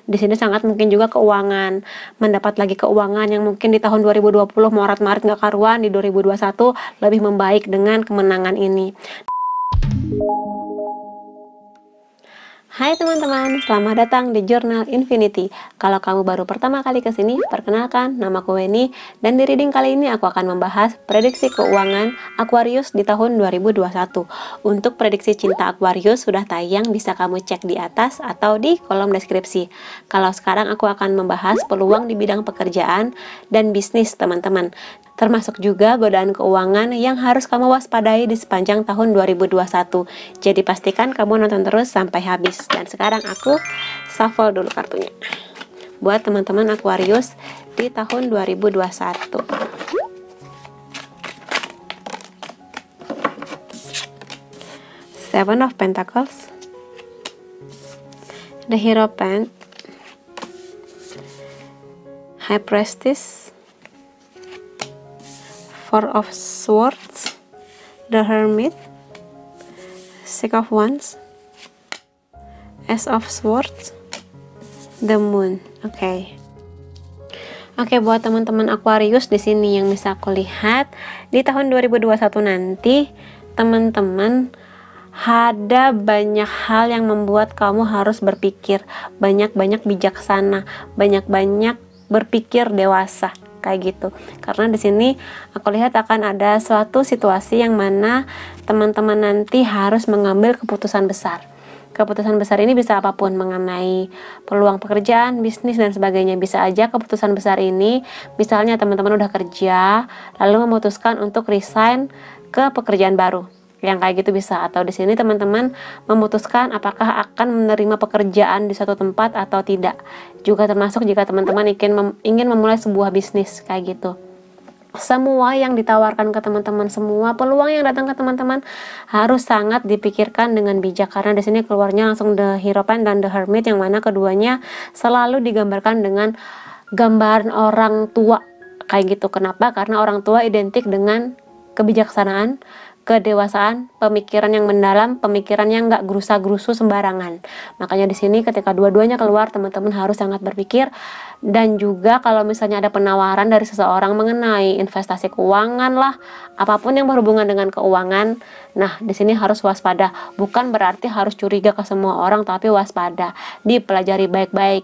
Di sini sangat mungkin juga keuangan, mendapat lagi keuangan yang mungkin di tahun 2020 morat-marit nggak karuan, di 2021 lebih membaik dengan kemenangan ini. Hai teman-teman, selamat datang di Jurnal Infinity. Kalau kamu baru pertama kali ke sini, perkenalkan, nama aku Weni, dan di reading kali ini aku akan membahas prediksi keuangan Aquarius di tahun 2021. Untuk prediksi cinta Aquarius sudah tayang, bisa kamu cek di atas atau di kolom deskripsi. Kalau sekarang aku akan membahas peluang di bidang pekerjaan dan bisnis teman-teman, termasuk juga godaan keuangan yang harus kamu waspadai di sepanjang tahun 2021. Jadi pastikan kamu nonton terus sampai habis. Dan sekarang aku shuffle dulu kartunya buat teman-teman Aquarius di tahun 2021. Seven of Pentacles, the Hierophant, High Priestess, Four of Swords, the Hermit, Six of Wands, Ace of Swords, the Moon. Oke, buat teman-teman Aquarius di sini yang bisa aku lihat di tahun 2021 nanti, teman-teman ada banyak hal yang membuat kamu harus berpikir, banyak-banyak bijaksana, banyak-banyak berpikir dewasa. Kayak gitu, karena di sini aku lihat akan ada suatu situasi yang mana teman-teman nanti harus mengambil keputusan besar. Keputusan besar ini bisa apapun, mengenai peluang pekerjaan, bisnis, dan sebagainya. Bisa aja keputusan besar ini, misalnya teman-teman udah kerja lalu memutuskan untuk resign ke pekerjaan baru, yang kayak gitu bisa. Atau di sini teman-teman memutuskan apakah akan menerima pekerjaan di suatu tempat atau tidak. Juga termasuk jika teman-teman ingin memulai sebuah bisnis kayak gitu. Semua yang ditawarkan ke teman-teman, semua peluang yang datang ke teman-teman harus sangat dipikirkan dengan bijak, karena di sini keluarnya langsung the Hierophant dan the Hermit, yang mana keduanya selalu digambarkan dengan gambaran orang tua kayak gitu. Kenapa? Karena orang tua identik dengan kebijaksanaan, kedewasaan, pemikiran yang mendalam, pemikiran yang nggak gerusa-gerusu sembarangan. Makanya di sini ketika dua-duanya keluar, teman-teman harus sangat berpikir. Dan juga kalau misalnya ada penawaran dari seseorang mengenai investasi keuangan lah, apapun yang berhubungan dengan keuangan, nah di sini harus waspada. Bukan berarti harus curiga ke semua orang, tapi waspada, dipelajari baik-baik.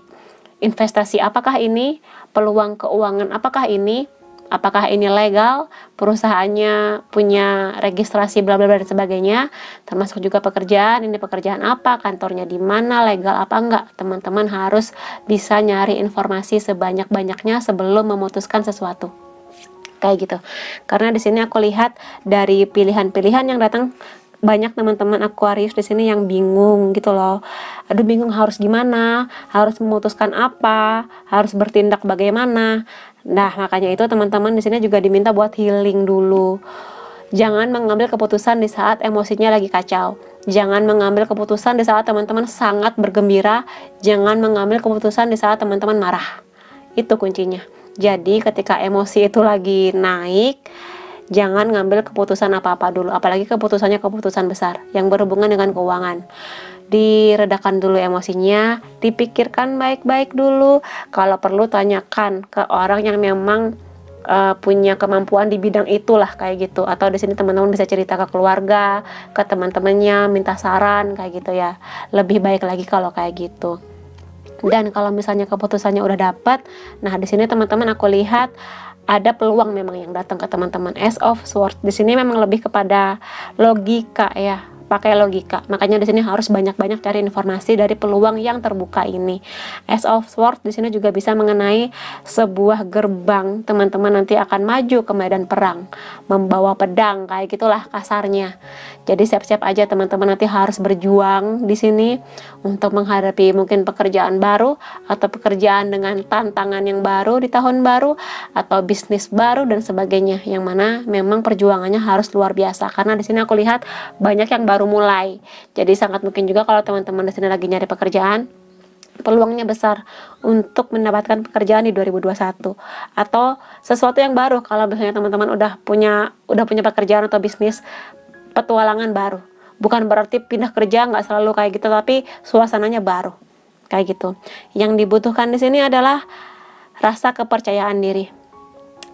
Investasi apakah ini? Peluang keuangan apakah ini? Apakah ini legal, perusahaannya punya registrasi bla bla bla dan sebagainya, termasuk juga pekerjaan, ini pekerjaan apa, kantornya di mana, legal apa enggak. Teman-teman harus bisa nyari informasi sebanyak-banyaknya sebelum memutuskan sesuatu. Kayak gitu. Karena di sini aku lihat dari pilihan-pilihan yang datang, banyak teman-teman Aquarius di sini yang bingung gitu loh. Aduh, bingung harus gimana, harus memutuskan apa, harus bertindak bagaimana. Nah, makanya itu teman-teman di sini juga diminta buat healing dulu. Jangan mengambil keputusan di saat emosinya lagi kacau. Jangan mengambil keputusan di saat teman-teman sangat bergembira. Jangan mengambil keputusan di saat teman-teman marah. Itu kuncinya. Jadi ketika emosi itu lagi naik, jangan ngambil keputusan apa-apa dulu, apalagi keputusannya keputusan besar yang berhubungan dengan keuangan. Diredakan dulu emosinya, dipikirkan baik-baik dulu. Kalau perlu tanyakan ke orang yang memang punya kemampuan di bidang itulah kayak gitu. Atau di sini teman-teman bisa cerita ke keluarga, ke teman-temannya, minta saran kayak gitu ya. Lebih baik lagi kalau kayak gitu. Dan kalau misalnya keputusannya udah dapat, nah di sini teman-teman aku lihat ada peluang memang yang datang ke teman-teman. Ace of Swords di sini memang lebih kepada logika ya, pakai logika. Makanya di sini harus banyak-banyak cari informasi dari peluang yang terbuka ini. Ace of Swords di sini juga bisa mengenai sebuah gerbang, teman-teman nanti akan maju ke medan perang, membawa pedang kayak gitulah kasarnya. Jadi siap-siap aja teman-teman nanti harus berjuang di sini untuk menghadapi mungkin pekerjaan baru atau pekerjaan dengan tantangan yang baru di tahun baru atau bisnis baru dan sebagainya, yang mana memang perjuangannya harus luar biasa. Karena di sini aku lihat banyak yang baru mulai. Jadi sangat mungkin juga kalau teman-teman di sini lagi nyari pekerjaan, peluangnya besar untuk mendapatkan pekerjaan di 2021 atau sesuatu yang baru. Kalau misalnya teman-teman udah punya pekerjaan atau bisnis, petualangan baru. Bukan berarti pindah kerja nggak selalu kayak gitu, tapi suasananya baru. kayak gitu. Yang dibutuhkan di sini adalah rasa kepercayaan diri.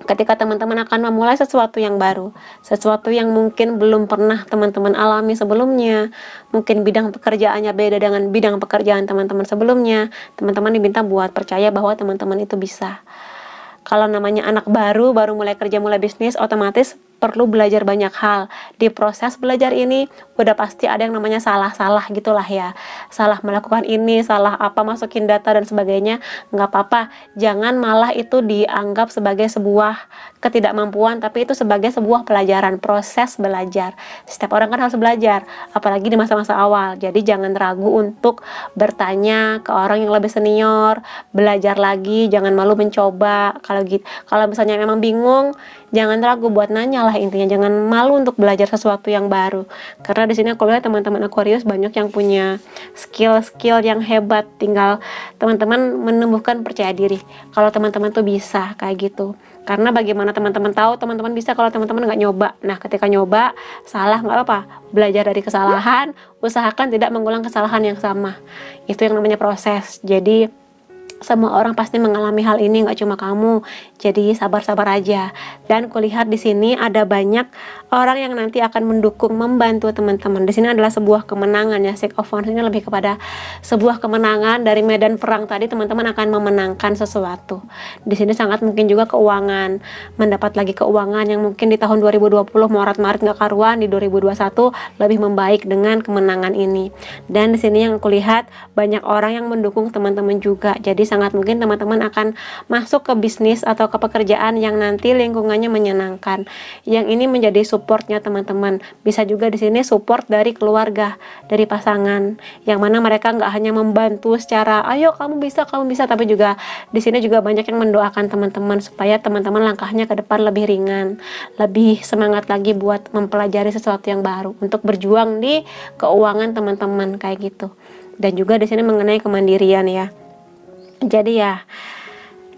Ketika teman-teman akan memulai sesuatu yang baru, sesuatu yang mungkin belum pernah teman-teman alami sebelumnya, mungkin bidang pekerjaannya beda dengan bidang pekerjaan teman-teman sebelumnya, teman-teman diminta buat percaya bahwa teman-teman itu bisa. Kalau namanya anak baru mulai kerja, mulai bisnis, otomatis perlu belajar banyak hal. Di proses belajar ini udah pasti ada yang namanya salah-salah gitulah ya. Salah melakukan ini, salah apa masukin data dan sebagainya, nggak apa-apa. Jangan malah itu dianggap sebagai sebuah ketidakmampuan, tapi itu sebagai sebuah pelajaran, proses belajar. Setiap orang kan harus belajar, apalagi di masa-masa awal. Jadi jangan ragu untuk bertanya ke orang yang lebih senior, belajar lagi, jangan malu mencoba. Kalau misalnya memang bingung, jangan ragu buat nanya lah, intinya jangan malu untuk belajar sesuatu yang baru. Karena di sini aku lihat teman-teman Aquarius banyak yang punya skill-skill yang hebat, tinggal teman-teman menumbuhkan percaya diri kalau teman-teman tuh bisa kayak gitu. Karena bagaimana teman-teman tahu teman-teman bisa kalau teman-teman nggak nyoba. Nah, ketika nyoba salah nggak apa-apa, belajar dari kesalahan, usahakan tidak mengulang kesalahan yang sama. Itu yang namanya proses. Jadi semua orang pasti mengalami hal ini, nggak cuma kamu. Jadi sabar-sabar aja. Dan kulihat di sini ada banyak orang yang nanti akan mendukung, membantu teman-teman. Di sini adalah sebuah kemenangan ya. Six of Wands ini lebih kepada sebuah kemenangan dari medan perang tadi. Teman-teman akan memenangkan sesuatu. Di sini sangat mungkin juga keuangan, mendapat lagi keuangan yang mungkin di tahun 2020 Maret nggak karuan, di 2021 lebih membaik dengan kemenangan ini. Dan di sini yang kulihat banyak orang yang mendukung teman-teman juga. Jadi sangat mungkin teman-teman akan masuk ke bisnis atau ke pekerjaan yang nanti lingkungannya menyenangkan. Yang ini menjadi supportnya teman-teman. Bisa juga di sini support dari keluarga, dari pasangan, yang mana mereka nggak hanya membantu secara ayo kamu bisa, tapi juga di sini juga banyak yang mendoakan teman-teman supaya teman-teman langkahnya ke depan lebih ringan, lebih semangat lagi buat mempelajari sesuatu yang baru, untuk berjuang di keuangan teman-teman kayak gitu. Dan juga di sini mengenai kemandirian ya. Jadi ya,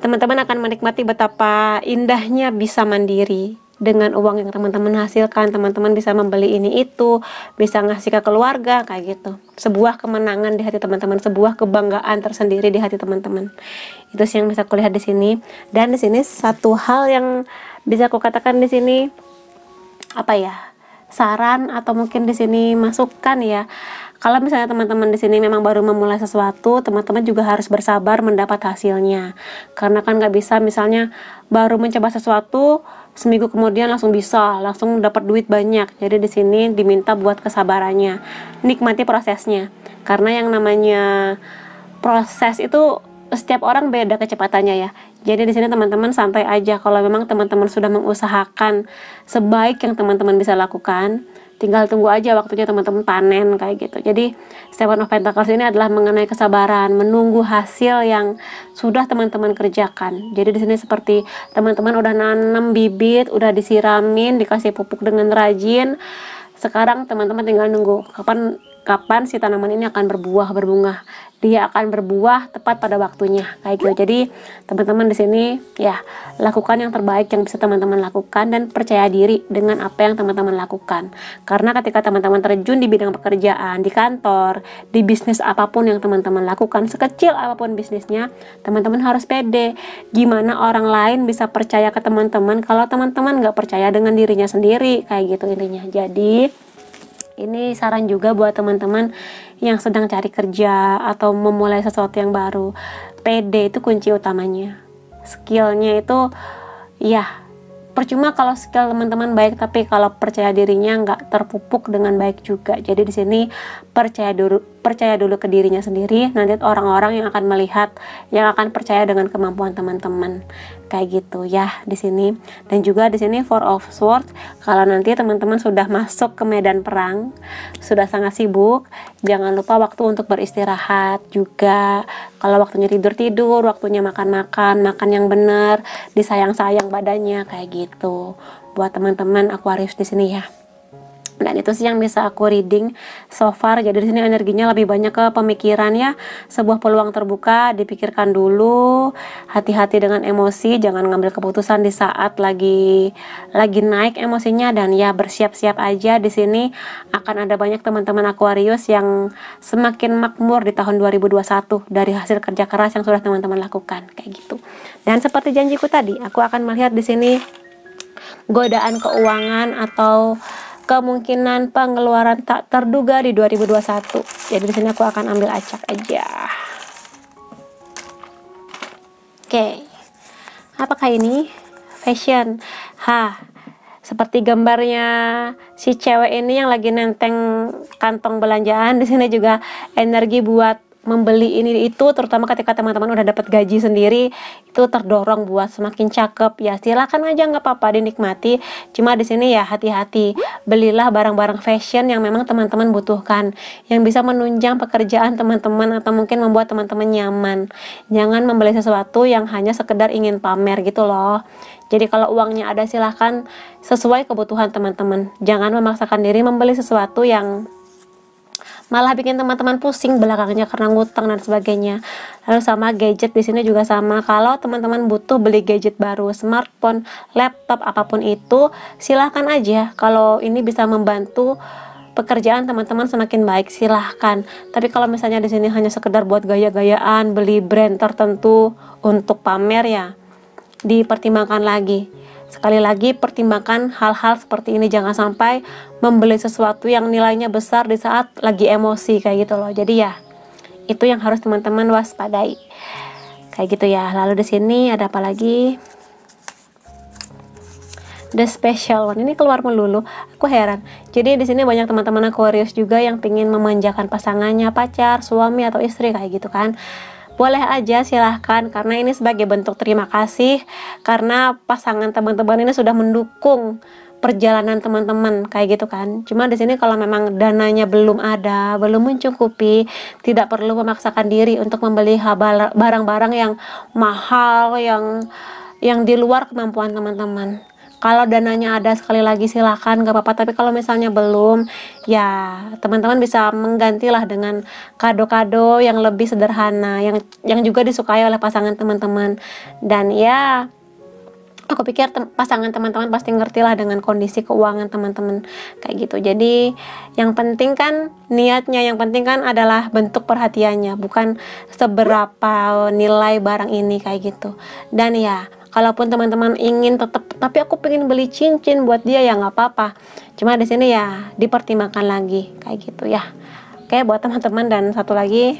teman-teman akan menikmati betapa indahnya bisa mandiri dengan uang yang teman-teman hasilkan. Teman-teman bisa membeli ini itu, bisa ngasih ke keluarga kayak gitu. Sebuah kemenangan di hati teman-teman, sebuah kebanggaan tersendiri di hati teman-teman. Itu sih yang bisa kulihat di sini. Dan di sini satu hal yang bisa aku katakan di sini apa ya? Saran atau mungkin di sini masukan ya. Kalau misalnya teman-teman di sini memang baru memulai sesuatu, teman-teman juga harus bersabar mendapat hasilnya. Karena kan nggak bisa misalnya baru mencoba sesuatu, seminggu kemudian langsung bisa, langsung dapat duit banyak. Jadi di sini diminta buat kesabarannya, nikmati prosesnya. Karena yang namanya proses itu setiap orang beda kecepatannya ya. Jadi di sini teman-teman santai aja. Kalau memang teman-teman sudah mengusahakan sebaik yang teman-teman bisa lakukan, tinggal tunggu aja waktunya teman-teman panen kayak gitu. Jadi Seven of Pentacles ini adalah mengenai kesabaran, menunggu hasil yang sudah teman-teman kerjakan. Jadi di sini seperti teman-teman udah nanam bibit, udah disiramin, dikasih pupuk dengan rajin. Sekarang teman-teman tinggal nunggu kapan si tanaman ini akan berbuah, berbunga. Dia akan berbuah tepat pada waktunya kayak gitu. Jadi teman-teman di sini ya lakukan yang terbaik yang bisa teman-teman lakukan dan percaya diri dengan apa yang teman-teman lakukan. Karena ketika teman-teman terjun di bidang pekerjaan, di kantor, di bisnis apapun yang teman-teman lakukan, sekecil apapun bisnisnya, teman-teman harus pede. Gimana orang lain bisa percaya ke teman-teman kalau teman-teman nggak percaya dengan dirinya sendiri kayak gitu intinya. Jadi ini saran juga buat teman-teman yang sedang cari kerja atau memulai sesuatu yang baru. PD itu kunci utamanya. Skillnya itu ya percuma kalau skill teman-teman baik, tapi kalau percaya dirinya nggak terpupuk dengan baik juga. Jadi di sini percaya dulu ke dirinya sendiri. Nanti orang-orang yang akan melihat, yang akan percaya dengan kemampuan teman-teman kayak gitu ya di sini. Dan juga di sini Four of Swords. Kalau nanti teman-teman sudah masuk ke medan perang, sudah sangat sibuk, jangan lupa waktu untuk beristirahat juga. Kalau waktunya tidur, waktunya makan yang benar, disayang-sayang badannya kayak gitu. Buat teman-teman Aquarius di sini ya. Dan itu sih yang bisa aku reading so far. Jadi di sini energinya lebih banyak ke pemikiran ya. Sebuah peluang terbuka, dipikirkan dulu. Hati-hati dengan emosi, jangan ngambil keputusan di saat lagi naik emosinya, dan ya bersiap-siap aja. Di sini akan ada banyak teman-teman Aquarius yang semakin makmur di tahun 2021 dari hasil kerja keras yang sudah teman-teman lakukan, kayak gitu. Dan seperti janjiku tadi, aku akan melihat di sini godaan keuangan atau kemungkinan pengeluaran tak terduga di 2021. Jadi di sini aku akan ambil acak aja. Oke. Apakah ini? Fashion. Seperti gambarnya si cewek ini yang lagi nenteng kantong belanjaan. Di sini juga energi buat membeli ini itu, terutama ketika teman-teman udah dapat gaji sendiri, itu terdorong buat semakin cakep. Ya silakan aja, nggak apa-apa, dinikmati. Cuma di sini ya hati-hati, belilah barang-barang fashion yang memang teman-teman butuhkan, yang bisa menunjang pekerjaan teman-teman atau mungkin membuat teman-teman nyaman. Jangan membeli sesuatu yang hanya sekedar ingin pamer gitu loh. Jadi kalau uangnya ada, silahkan sesuai kebutuhan teman-teman. Jangan memaksakan diri membeli sesuatu yang malah bikin teman-teman pusing belakangnya karena ngutang dan sebagainya. Lalu sama gadget, di sini juga sama. Kalau teman-teman butuh beli gadget baru, smartphone, laptop, apapun itu, silahkan aja. Kalau ini bisa membantu pekerjaan teman-teman semakin baik, silahkan. Tapi kalau misalnya di sini hanya sekedar buat gaya-gayaan, beli brand tertentu untuk pamer, ya dipertimbangkan lagi. Sekali lagi, pertimbangkan hal-hal seperti ini. Jangan sampai membeli sesuatu yang nilainya besar di saat lagi emosi kayak gitu loh. Jadi ya, itu yang harus teman-teman waspadai. Kayak gitu ya. Lalu di sini ada apa lagi? The special one. Ini keluar melulu. Aku heran. Jadi di sini banyak teman-teman Aquarius juga yang pingin memanjakan pasangannya, pacar, suami atau istri kayak gitu kan. Boleh aja, silahkan, karena ini sebagai bentuk terima kasih karena pasangan teman-teman ini sudah mendukung perjalanan teman-teman kayak gitu kan. Cuma di sini kalau memang dananya belum ada, belum mencukupi, tidak perlu memaksakan diri untuk membeli barang-barang yang mahal, yang di luar kemampuan teman-teman. Kalau dananya ada, sekali lagi silahkan, gak apa-apa. Tapi kalau misalnya belum, ya teman-teman bisa menggantilah dengan kado-kado yang lebih sederhana, yang juga disukai oleh pasangan teman-teman. Dan ya, aku pikir pasangan teman-teman pasti ngerti lah dengan kondisi keuangan teman-teman kayak gitu. Jadi yang penting kan niatnya, yang penting kan adalah bentuk perhatiannya, bukan seberapa nilai barang ini kayak gitu. Dan ya, kalaupun teman-teman ingin tapi aku pengen beli cincin buat dia, ya nggak apa-apa. Cuma di sini ya dipertimbangkan lagi kayak gitu ya. Oke, buat teman-teman. Dan satu lagi,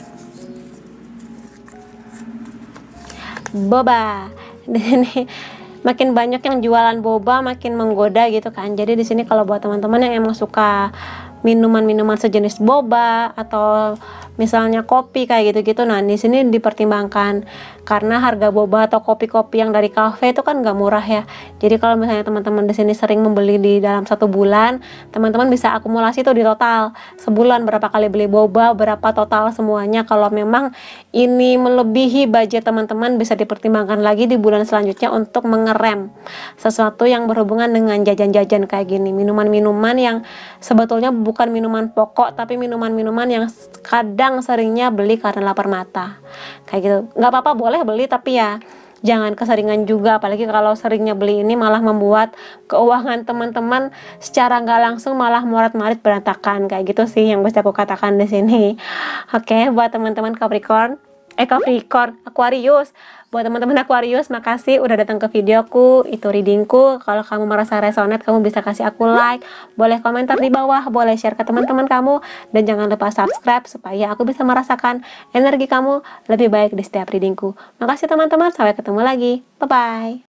boba. Di sini makin banyak yang jualan boba, makin menggoda gitu kan. Jadi di sini kalau buat teman-teman yang emang suka minuman-minuman sejenis boba atau misalnya kopi kayak gitu-gitu, nah di sini dipertimbangkan karena harga boba atau kopi-kopi yang dari kafe itu kan nggak murah ya. Jadi kalau misalnya teman-teman di sini sering membeli di dalam 1 bulan, teman-teman bisa akumulasi tuh di total sebulan berapa kali beli boba, berapa total semuanya. Kalau memang ini melebihi budget teman-teman, bisa dipertimbangkan lagi di bulan selanjutnya untuk mengerem sesuatu yang berhubungan dengan jajan-jajan kayak gini, minuman-minuman yang sebetulnya bukan minuman pokok, tapi minuman-minuman yang kadang seringnya beli karena lapar mata kayak gitu. Nggak apa-apa, boleh beli, tapi ya jangan keseringan juga, apalagi kalau seringnya beli ini malah membuat keuangan teman-teman secara nggak langsung malah morat-marit berantakan kayak gitu sih yang bisa aku katakan di sini. Oke, buat teman-teman Capricorn, Aquarius. Buat teman-teman Aquarius, makasih udah datang ke videoku, itu readingku. Kalau kamu merasa resonate, kamu bisa kasih aku like, boleh komentar di bawah, boleh share ke teman-teman kamu, dan jangan lupa subscribe supaya aku bisa merasakan energi kamu lebih baik di setiap readingku. Makasih teman-teman, sampai ketemu lagi. Bye-bye.